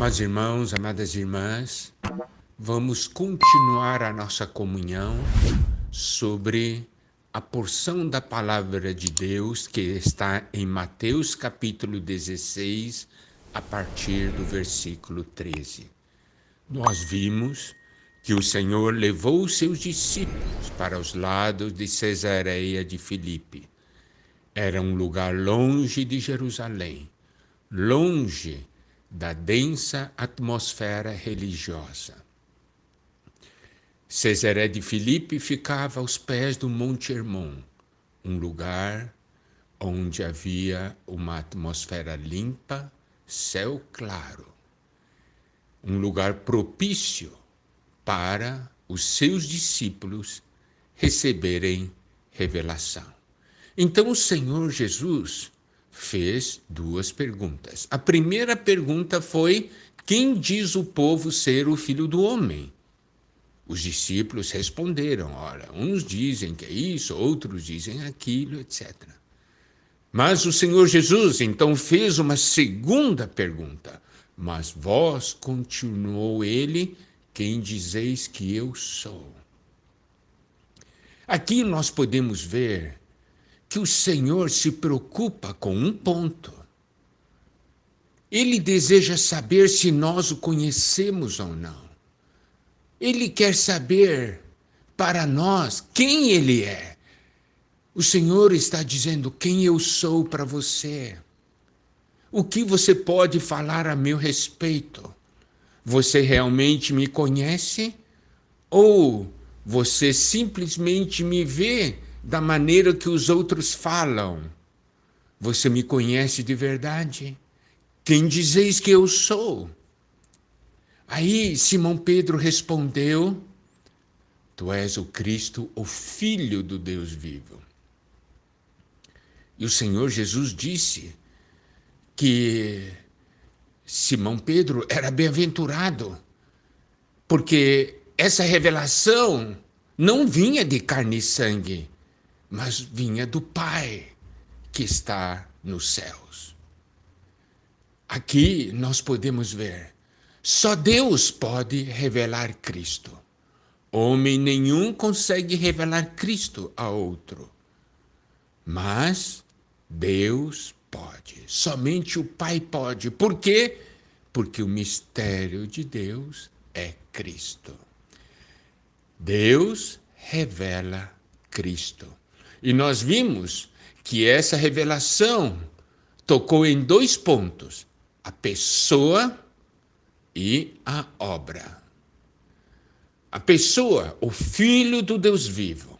Amados irmãos, amadas irmãs, vamos continuar a nossa comunhão sobre a porção da palavra de Deus que está em Mateus capítulo 16, a partir do versículo 13. Nós vimos que o Senhor levou os seus discípulos para os lados de Cesareia de Filipe. Era um lugar longe de Jerusalém, longe da densa atmosfera religiosa. Cesareia de Filipe ficava aos pés do Monte Hermon, um lugar onde havia uma atmosfera limpa, céu claro, um lugar propício para os seus discípulos receberem revelação. Então o Senhor Jesus fez duas perguntas. A primeira pergunta foi: quem diz o povo ser o Filho do Homem? Os discípulos responderam: olha, uns dizem que é isso, outros dizem aquilo, etc. Mas o Senhor Jesus então fez uma segunda pergunta: mas vós, continuou ele, quem dizeis que eu sou? Aqui nós podemos ver que o Senhor se preocupa com um ponto. Ele deseja saber se nós o conhecemos ou não. Ele quer saber para nós quem ele é. O Senhor está dizendo quem eu sou para você. O que você pode falar a meu respeito? Você realmente me conhece? Ou você simplesmente me vê da maneira que os outros falam? Você me conhece de verdade? Quem dizeis que eu sou? Aí Simão Pedro respondeu: tu és o Cristo, o Filho do Deus vivo. E o Senhor Jesus disse que Simão Pedro era bem-aventurado, porque essa revelação não vinha de carne e sangue, mas vinha do Pai que está nos céus. Aqui nós podemos ver, só Deus pode revelar Cristo. Homem nenhum consegue revelar Cristo a outro. Mas Deus pode, somente o Pai pode. Por quê? Porque o mistério de Deus é Cristo. Deus revela Cristo. E nós vimos que essa revelação tocou em dois pontos: a pessoa e a obra. A pessoa, o Filho do Deus vivo.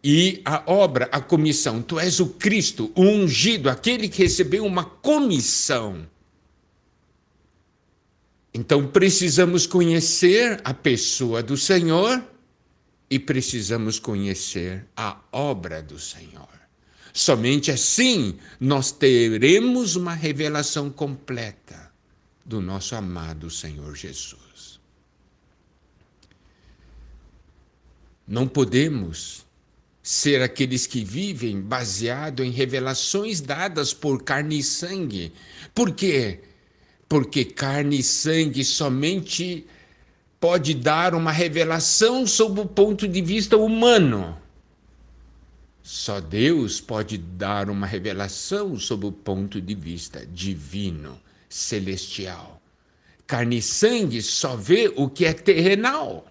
E a obra, a comissão. Tu és o Cristo, o ungido, aquele que recebeu uma comissão. Então precisamos conhecer a pessoa do Senhor e precisamos conhecer a obra do Senhor. Somente assim nós teremos uma revelação completa do nosso amado Senhor Jesus. Não podemos ser aqueles que vivem baseado em revelações dadas por carne e sangue. Por quê? Porque carne e sangue somente pode dar uma revelação sob o ponto de vista humano. Só Deus pode dar uma revelação sob o ponto de vista divino, celestial. Carne e sangue só vê o que é terrenal.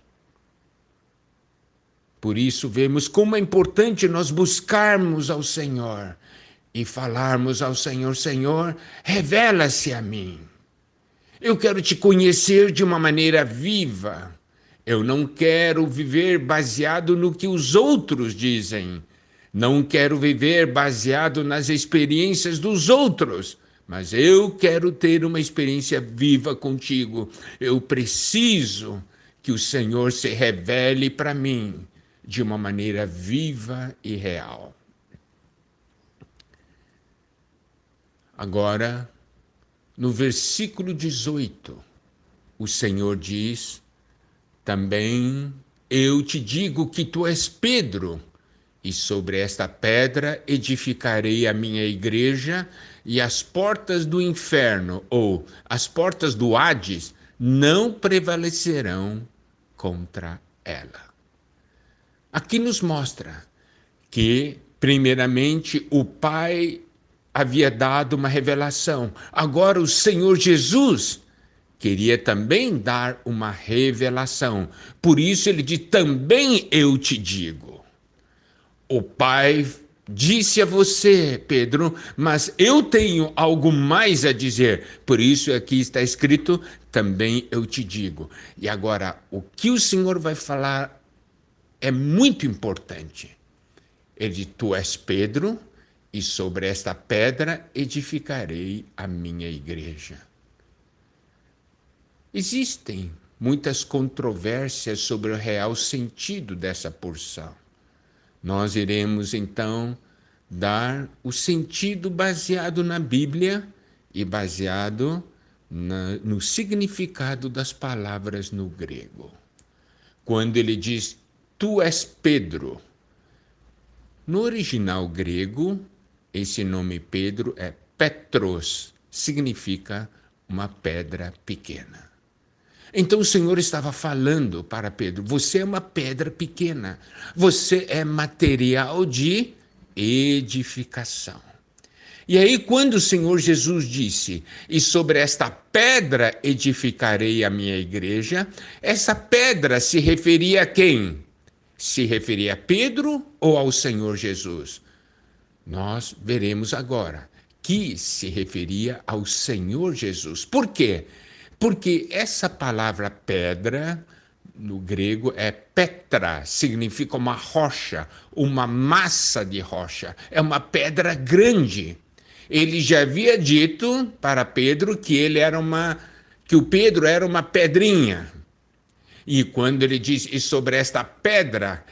Por isso vemos como é importante nós buscarmos ao Senhor e falarmos ao Senhor: Senhor, revela-se a mim. Eu quero te conhecer de uma maneira viva. Eu não quero viver baseado no que os outros dizem. Não quero viver baseado nas experiências dos outros. Mas eu quero ter uma experiência viva contigo. Eu preciso que o Senhor se revele para mim de uma maneira viva e real. Agora, no versículo 18, o Senhor diz: também eu te digo que tu és Pedro, e sobre esta pedra edificarei a minha igreja, e as portas do inferno, ou as portas do Hades, não prevalecerão contra ela. Aqui nos mostra que, primeiramente, o Pai havia dado uma revelação. Agora o Senhor Jesus queria também dar uma revelação. Por isso ele diz: também eu te digo. O Pai disse a você, Pedro, mas eu tenho algo mais a dizer. Por isso aqui está escrito: também eu te digo. E agora, o que o Senhor vai falar é muito importante. Ele diz: tu és Pedro, e sobre esta pedra edificarei a minha igreja. Existem muitas controvérsias sobre o real sentido dessa porção. Nós iremos, então, dar o sentido baseado na Bíblia e baseado no significado das palavras no grego. Quando ele diz: tu és Pedro, no original grego, esse nome Pedro é Petros, significa uma pedra pequena. Então o Senhor estava falando para Pedro: você é uma pedra pequena, você é material de edificação. E aí, quando o Senhor Jesus disse: e sobre esta pedra edificarei a minha igreja, essa pedra se referia a quem? Se referia a Pedro ou ao Senhor Jesus? Nós veremos agora que se referia ao Senhor Jesus. Por quê? Porque essa palavra pedra, no grego, é petra, significa uma rocha, uma massa de rocha. É uma pedra grande. Ele já havia dito para Pedro que o Pedro era uma pedrinha. E quando ele diz: e sobre esta pedra,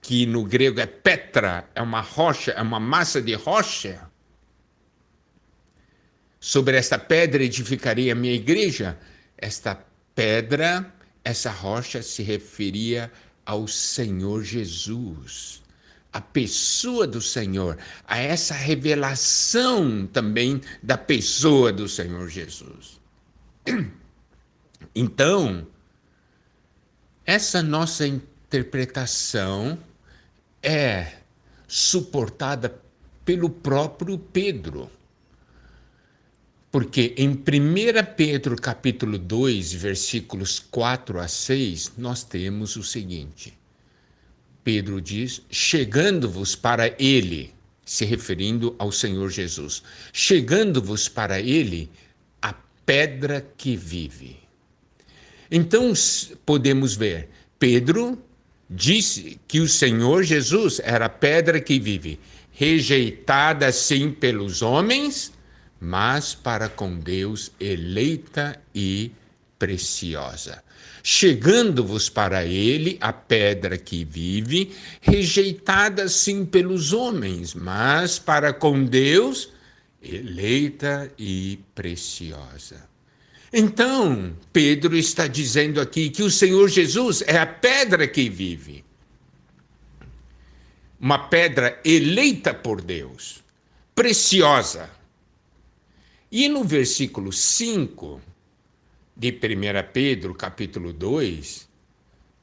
que no grego é petra, é uma rocha, é uma massa de rocha, sobre esta pedra edificarei a minha igreja. Esta pedra, essa rocha se referia ao Senhor Jesus, a pessoa do Senhor, a essa revelação também da pessoa do Senhor Jesus. Então, essa nossa interpretação é suportada pelo próprio Pedro. Porque em 1 Pedro capítulo 2, versículos 4 a 6, nós temos o seguinte. Pedro diz: chegando-vos para ele, se referindo ao Senhor Jesus, chegando-vos para ele a pedra que vive. Então podemos ver, Pedro disse que o Senhor Jesus era a pedra que vive, rejeitada sim pelos homens, mas para com Deus eleita e preciosa. Chegando-vos para ele, a pedra que vive, rejeitada sim pelos homens, mas para com Deus, eleita e preciosa. Então, Pedro está dizendo aqui que o Senhor Jesus é a pedra que vive. Uma pedra eleita por Deus, preciosa. E no versículo 5 de 1 Pedro, capítulo 2,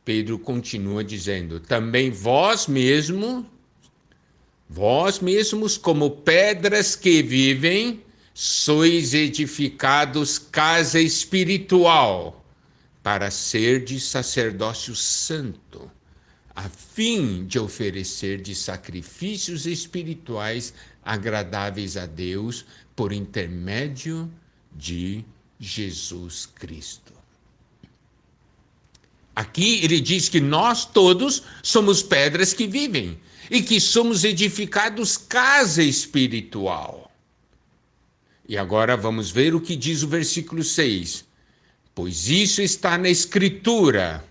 Pedro continua dizendo: também vós mesmos como pedras que vivem, sois edificados casa espiritual, para ser de sacerdócio santo, a fim de oferecer de sacrifícios espirituais agradáveis a Deus, por intermédio de Jesus Cristo. Aqui ele diz que nós todos somos pedras que vivem e que somos edificados casa espiritual. E agora vamos ver o que diz o versículo 6. Pois isso está na Escritura: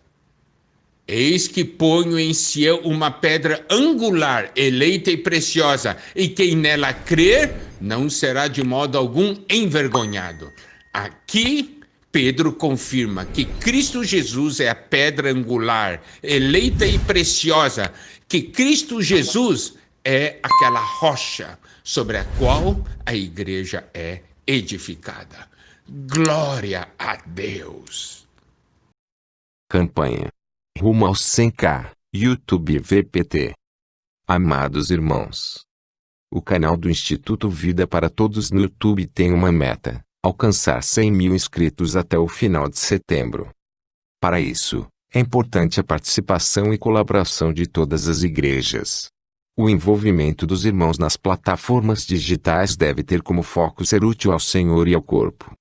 eis que ponho em Sião uma pedra angular, eleita e preciosa, e quem nela crer não será de modo algum envergonhado. Aqui, Pedro confirma que Cristo Jesus é a pedra angular, eleita e preciosa, que Cristo Jesus é aquela rocha sobre a qual a igreja é edificada. Glória a Deus! Campanha rumo aos 100k, YouTube VPT. Amados irmãos, o canal do Instituto Vida para Todos no YouTube tem uma meta: alcançar 100.000 inscritos até o final de setembro. Para isso, é importante a participação e colaboração de todas as igrejas. O envolvimento dos irmãos nas plataformas digitais deve ter como foco ser útil ao Senhor e ao corpo.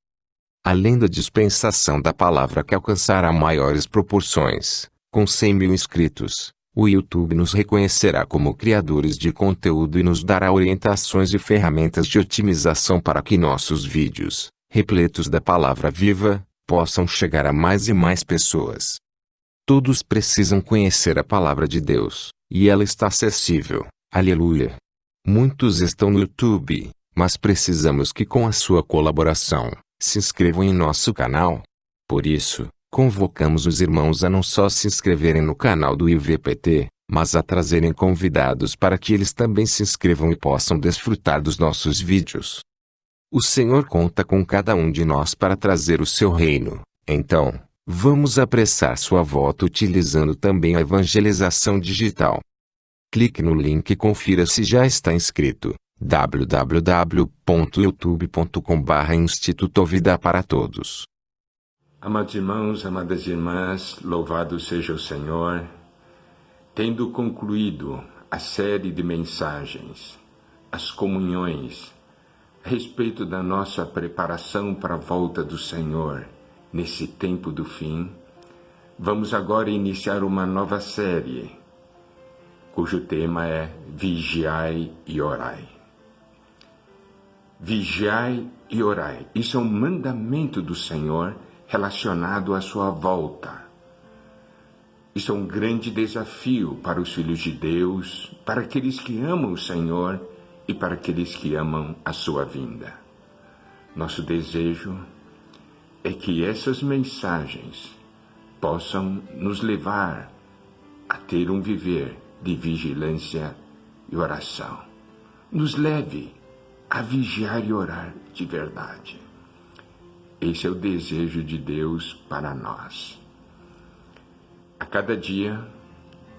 Além da dispensação da palavra que alcançará maiores proporções, com 100.000 inscritos, o YouTube nos reconhecerá como criadores de conteúdo e nos dará orientações e ferramentas de otimização para que nossos vídeos, repletos da palavra viva, possam chegar a mais e mais pessoas. Todos precisam conhecer a palavra de Deus, e ela está acessível. Aleluia! Muitos estão no YouTube, mas precisamos que com a sua colaboração, se inscrevam em nosso canal. Por isso, convocamos os irmãos a não só se inscreverem no canal do IVPT, mas a trazerem convidados para que eles também se inscrevam e possam desfrutar dos nossos vídeos. O Senhor conta com cada um de nós para trazer o seu reino. Então, vamos apressar sua volta utilizando também a evangelização digital. Clique no link e confira se já está inscrito. www.youtube.com/Instituto Vida para Todos. Amados irmãos, amadas irmãs, louvado seja o Senhor. Tendo concluído a série de mensagens, as comunhões, a respeito da nossa preparação para a volta do Senhor nesse tempo do fim, vamos agora iniciar uma nova série, cujo tema é Vigiai e Orai. Vigiai e orai. Isso é um mandamento do Senhor relacionado à sua volta. Isso é um grande desafio para os filhos de Deus, para aqueles que amam o Senhor e para aqueles que amam a sua vinda. Nosso desejo é que essas mensagens possam nos levar a ter um viver de vigilância e oração. Nos leve a vigiar e orar de verdade. Esse é o desejo de Deus para nós. A cada dia,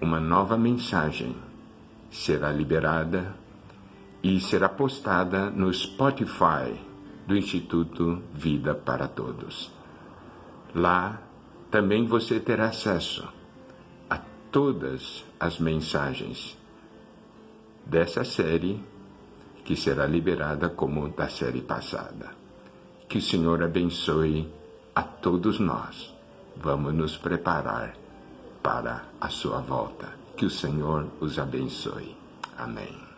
uma nova mensagem será liberada e será postada no Spotify do Instituto Vida para Todos. Lá também você terá acesso a todas as mensagens dessa série, que será liberada como da série passada. Que o Senhor abençoe a todos nós. Vamos nos preparar para a sua volta. Que o Senhor os abençoe. Amém.